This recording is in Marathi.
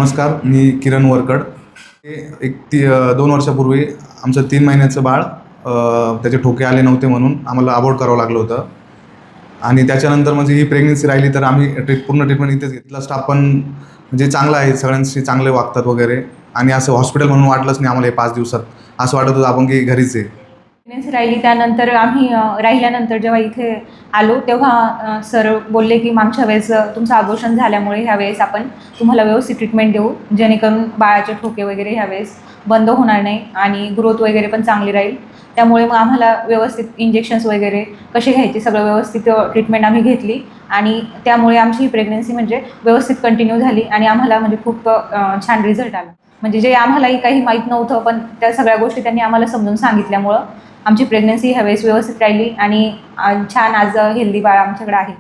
नमस्कार, मी किरण वरकड. एक 2 वर्षापूर्वी आमचं 3 महिन्याचं बाळ त्याचे ठोके आले नव्हते म्हणून आम्हाला अबॉर्ट करावं लागलं होतं. आणि त्याच्यानंतर म्हणजे ही प्रेग्नन्सी राहिली तर आम्ही पूर्ण ट्रीटमेंट इथेच घेतला. स्टाफ पण म्हणजे चांगला आहे, सगळ्यांशी चांगले वागतात वगैरे. आणि असं हॉस्पिटल म्हणून वाटलंच नाही आम्हाला हे 5 दिवसात. असं वाटत होतं आपण की घरीच आहे. प्रेग्नन्सी राहिली त्यानंतर आम्ही राहिल्यानंतर जेव्हा इथे आलो तेव्हा सर बोलले की मागच्या वेळेस तुमचं अबॉर्शन झाल्यामुळे ह्यावेळेस आपण तुम्हाला व्यवस्थित ट्रीटमेंट देऊ, जेणेकरून बाळाचे ठोके वगैरे ह्यावेळेस बंद होणार नाही आणि ग्रोथ वगैरे पण चांगली राहील. त्यामुळे मग आम्हाला व्यवस्थित इंजेक्शन्स वगैरे कसे घ्यायचे सगळं व्यवस्थित ट्रीटमेंट आम्ही घेतली आणि त्यामुळे आमची ही प्रेग्नन्सी म्हणजे व्यवस्थित कंटिन्यू झाली आणि आम्हाला म्हणजे खूप छान रिझल्ट आला. म्हणजे जे आम्हालाही काही माहीत नव्हतं, पण त्या सगळ्या गोष्टी त्यांनी आम्हाला समजून सांगितल्यामुळं आमची प्रेग्नन्सी ह्यावेळेस व्यवस्थित राहिली आणि छान आज हेल्दी बाळ आमच्याकडे आहे.